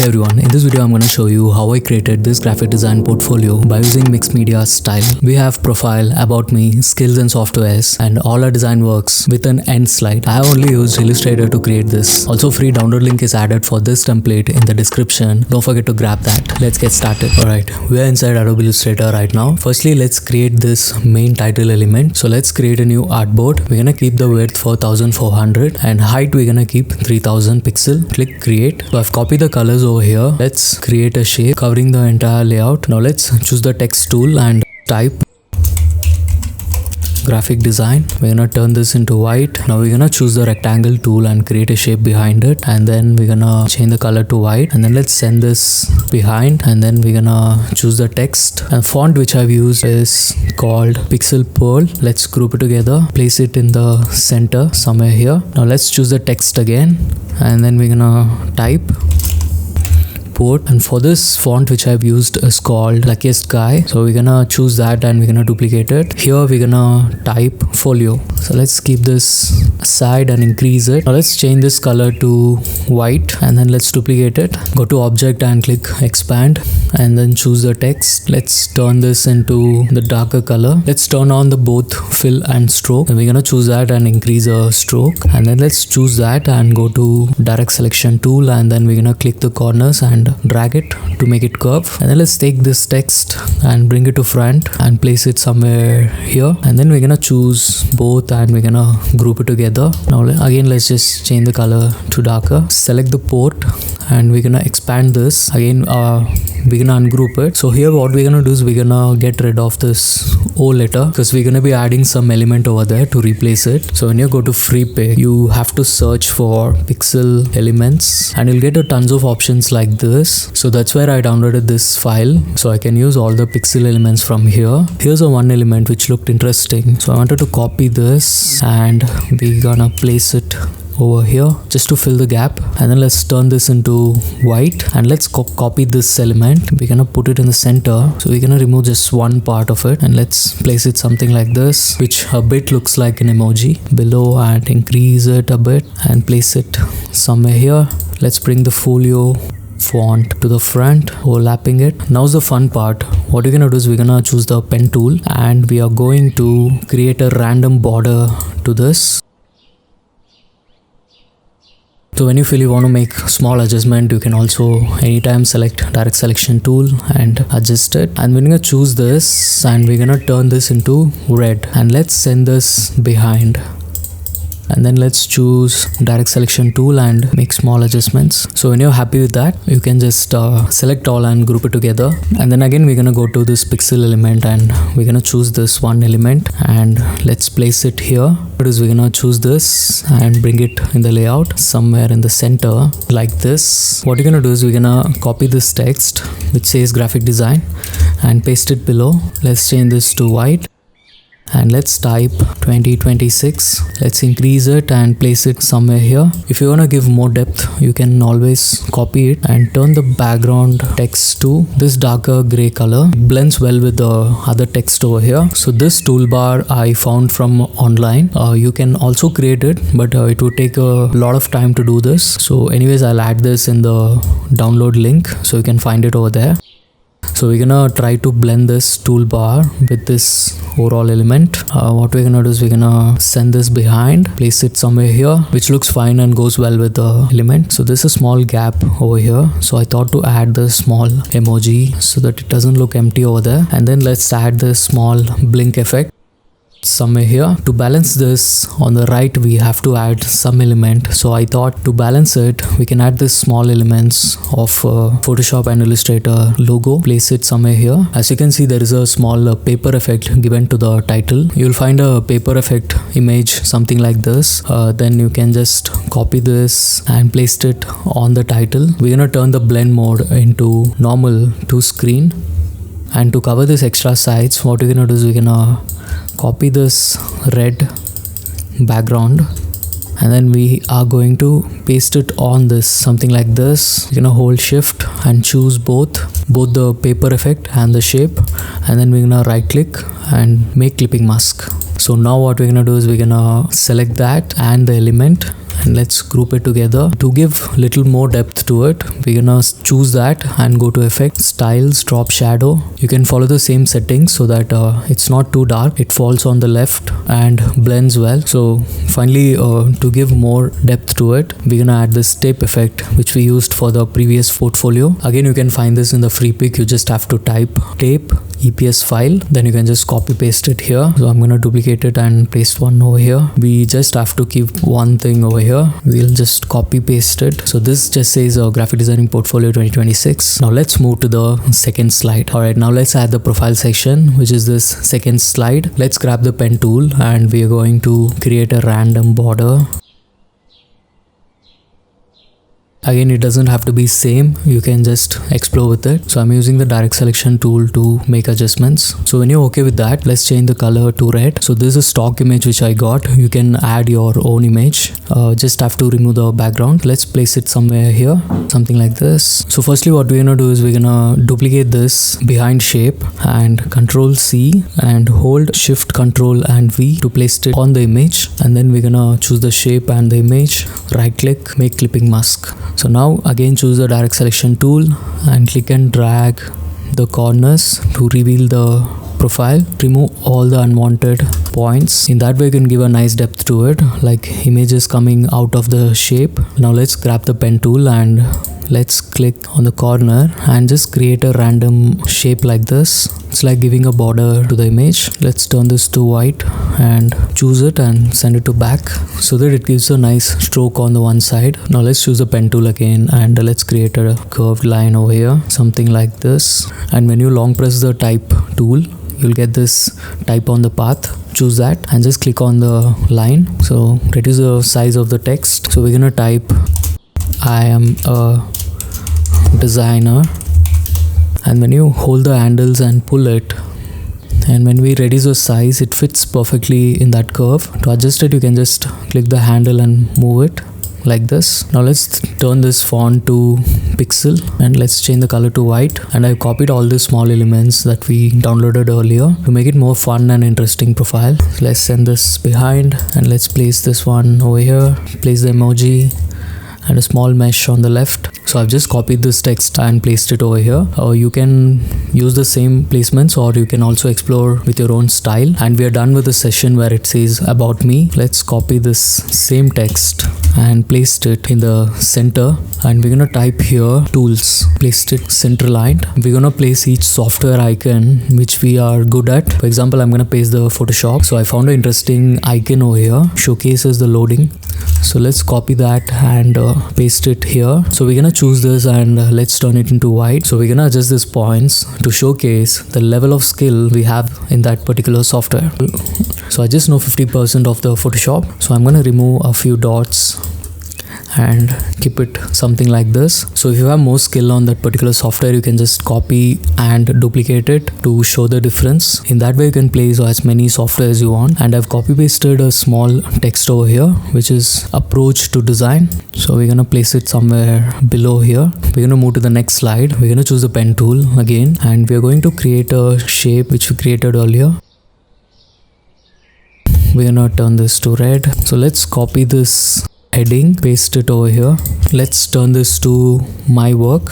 Hey everyone, in this video I'm going to show you how I created this graphic design portfolio by using mixed media style. We have profile, about me, skills and softwares, and all our design works with an end slide. I have only used Illustrator to create this. Also, free download link is added for this template in the description. Don't forget to grab that. Let's get started. Alright, we are inside Adobe Illustrator right now. Firstly, let's create this main title element. So let's create a new artboard. We're gonna keep the width for 1400 and height we're gonna keep 3000 pixel. Click create. So I've copied the colors over here. Let's create a shape covering the entire layout. Now let's choose the text tool and type graphic design. We're gonna turn this into white. Now we're gonna choose the rectangle tool and create a shape behind it, and then we're gonna change the color to white, and then let's send this behind, and then we're gonna choose the text. And font which I've used is called Pixel Pearl. Let's group it together, place it in the center somewhere here. Now let's choose the text again, and then we're gonna type port, and for this font which I've used is called Luckiest Guy. So we're gonna choose that and we're gonna duplicate it. Here we're gonna type folio. So let's keep this aside and increase it. Now let's change this color to white, and then let's duplicate it. Go to object and click expand, and then choose the text. Let's turn this into the darker color. Let's turn on the both fill and stroke, and we're gonna choose that and increase a stroke, and then let's choose that and go to direct selection tool, and then we're gonna click the corners and drag it to make it curve. And then let's take this text and bring it to front and place it somewhere here, and then we're gonna choose both and we're gonna group it together. Now again, let's just change the color to darker. Select the port and we're gonna expand this again. We're gonna ungroup it. So here what we're gonna do is we're gonna get rid of this O letter because we're gonna be adding some element over there to replace it. So when you go to free pay, you have to search for pixel elements and you'll get a tons of options like this. So that's where I downloaded this file, so I can use all the pixel elements from here. Here's a one element which looked interesting, so I wanted to copy this and we're gonna place it over here just to fill the gap, and then let's turn this into white, and let's copy this element. We're gonna put it in the center, so we're gonna remove just one part of it, and let's place it something like this, which a bit looks like an emoji below, and increase it a bit and place it somewhere here. Let's bring the folio font to the front, overlapping it. Now's the fun part. What we're gonna do is we're gonna choose the pen tool and we are going to create a random border to this. So when you feel you want to make small adjustment, you can also anytime select direct selection tool and adjust it. And we're gonna choose this and we're gonna turn this into red, and let's send this behind. And then let's choose direct selection tool and make small adjustments. So when you're happy with that, you can just select all and group it together. And then again we're gonna go to this pixel element and we're gonna choose this one element and let's place it here. We're gonna choose this and bring it in the layout somewhere in the center like this. What you're gonna do is we're gonna copy this text which says graphic design and paste it below. Let's change this to white. And let's type 2026. Let's increase it and place it somewhere here. If you want to give more depth, you can always copy it and turn the background text to this darker gray color. It blends well with the other text over here. So this toolbar I found from online. You can also create it, but it would take a lot of time to do this. So anyways, I'll add this in the download link so you can find it over there. So we're gonna try to blend this toolbar with this overall element. What we're gonna do is we're gonna send this behind, place it somewhere here, which looks fine and goes well with the element. So there's a small gap over here, so I thought to add the small emoji so that it doesn't look empty over there. And then let's add the small blink effect somewhere here. To balance this, on the right we have to add some element, so I thought to balance it we can add this small elements of Photoshop and Illustrator logo. Place it somewhere here. As you can see, there is a small paper effect given to the title. You'll find a paper effect image something like this. Then you can just copy this and place it on the title. We're gonna turn the blend mode into normal to screen, and to cover this extra sides, what we're gonna do is we're gonna copy this red background, and then we are going to paste it on this something like this. We're gonna hold shift and choose both the paper effect and the shape, and then we're gonna right click and make clipping mask. So now what we're gonna do is we're gonna select that and the element and let's group it together. To give little more depth to it, we're gonna choose that and go to effect, styles, drop shadow. You can follow the same settings so that it's not too dark, it falls on the left and blends well. So finally, to give more depth to it, we're gonna add this tape effect which we used for the previous portfolio. Again, you can find this in the free pick. You just have to type tape EPS file, then you can just copy paste it here. So I'm gonna duplicate it and paste one over here. We just have to keep one thing over here. We'll just copy paste it. So this just says graphic designing portfolio 2026. Now let's move to the second slide. Alright, now let's add the profile section, which is this second slide. Let's grab the pen tool and we are going to create a random border. Again, it doesn't have to be same, you can just explore with it. So I'm using the direct selection tool to make adjustments. So when you're okay with that, let's change the color to red. So this is a stock image which I got. You can add your own image. Just have to remove the background. Let's place it somewhere here, something like this. So firstly, what we're gonna do is we're gonna duplicate this behind shape and Control C and hold Shift Control and V to place it on the image. And then we're gonna choose the shape and the image, right click, make clipping mask. So now again choose the direct selection tool and click and drag the corners to reveal the profile. Remove all the unwanted points. In that way you can give a nice depth to it, like images coming out of the shape. Now let's grab the pen tool and let's click on the corner and just create a random shape like this. It's like giving a border to the image. Let's turn this to white and choose it and send it to back so that it gives a nice stroke on the one side. Now let's choose the pen tool again and let's create a curved line over here, something like this. And when you long press the type tool, you'll get this type on the path. Choose that and just click on the line. So reduce the size of the text. So we're gonna type, I am a designer, and when you hold the handles and pull it, and when we reduce the size, it fits perfectly in that curve. To adjust it, you can just click the handle and move it like this. Now let's turn this font to pixel and let's change the color to white. And I've copied all the small elements that we downloaded earlier to make it more fun and interesting profile. So let's send this behind and let's place this one over here, place the emoji and a small mesh on the left. So I've just copied this text and placed it over here. You can use the same placements or you can also explore with your own style. And we are done with the session where it says about me. Let's copy this same text and placed it in the center, and we're gonna type here tools, placed it center aligned. We're gonna place each software icon which we are good at. For example, I'm gonna paste the Photoshop. So I found an interesting icon over here, showcases the loading. So let's copy that and paste it here. So we're gonna choose this and let's turn it into white. So we're gonna adjust these points to showcase the level of skill we have in that particular software. So I just know 50% of the Photoshop. So I'm gonna remove a few dots and keep it something like this. So if you have more skill on that particular software, you can just copy and duplicate it to show the difference. In that way you can place as many software as you want. And I've copy pasted a small text over here which is approach to design. So we're gonna place it somewhere below here. We're gonna move to the next slide. We're gonna choose the pen tool again and we're going to create a shape which we created earlier. We're gonna turn this to red. So let's copy this heading, paste it over here. Let's turn this to my work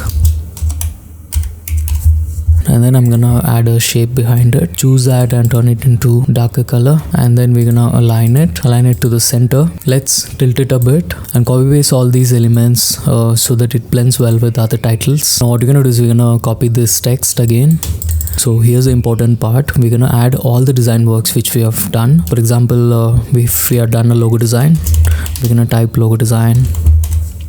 and then I'm gonna add a shape behind it. Choose that and turn it into darker color, and then we're gonna align it to the center. Let's tilt it a bit and copy paste all these elements so that it blends well with other titles. Now what we're gonna do is we're gonna copy this text again. So here's the important part. We're gonna add all the design works which we have done. For example, if we have done a logo design, we're gonna type logo design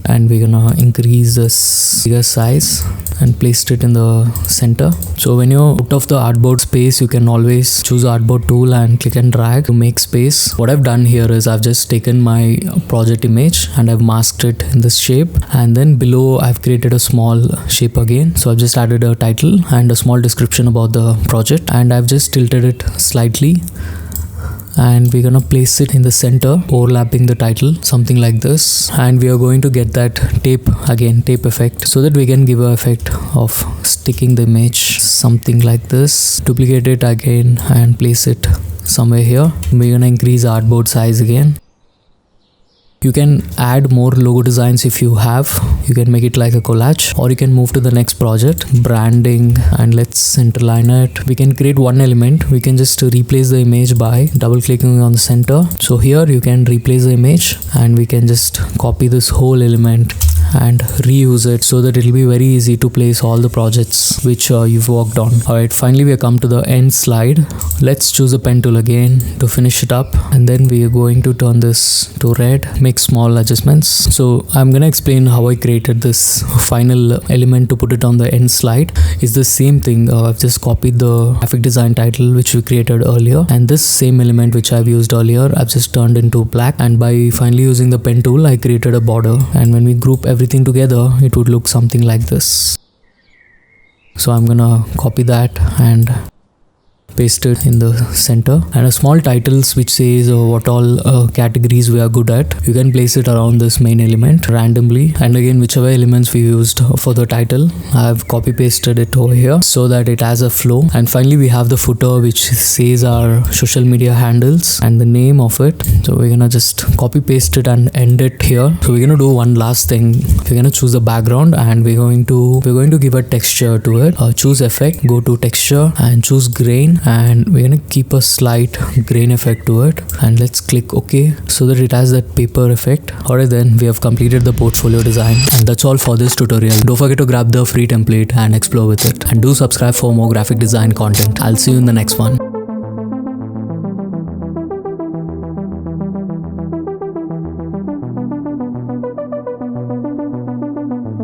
and we're gonna increase this bigger size and place it in the center. So when you're out of the artboard space, you can always choose the artboard tool and click and drag to make space. What I've done here is I've just taken my project image and I've masked it in this shape, and then below I've created a small shape again. So I've just added a title and a small description about the project, and I've just tilted it slightly and we're gonna place it in the center, overlapping the title, something like this. And we are going to get that tape effect, so that we can give an effect of sticking the image, something like this. Duplicate it again and place it somewhere here. We're gonna increase artboard size again. You can add more logo designs if you have. You can make it like a collage, or you can move to the next project, branding, and let's interline it. We can create one element. We can just replace the image by double clicking on the center. So here you can replace the image, and we can just copy this whole element and reuse it so that it will be very easy to place all the projects which you've worked on. Alright, finally we have come to the end slide. Let's choose the pen tool again to finish it up, and then we are going to turn this to red, make small adjustments. So I'm gonna explain how I created this final element to put it on the end slide. It's the same thing. I've just copied the graphic design title which we created earlier, and this same element which I've used earlier I've just turned into black, and by finally using the pen tool I created a border, and when we group everything together it would look something like this. So I'm gonna copy that and paste it in the center, and a small titles which says what all categories we are good at. You can place it around this main element randomly, and again whichever elements we used for the title I've copy pasted it over here so that it has a flow. And finally we have the footer which says our social media handles and the name of it. So we're gonna just copy paste it and end it here. So we're gonna do one last thing. We're gonna choose the background, and we're going to give a texture to it. Choose effect, go to texture and choose grain, and we're gonna keep a slight grain effect to it, and let's click OK so that it has that paper effect. Alright, then we have completed the portfolio design, and that's all for this tutorial. Don't forget to grab the free template and explore with it, and do subscribe for more graphic design content. I'll see you in the next one.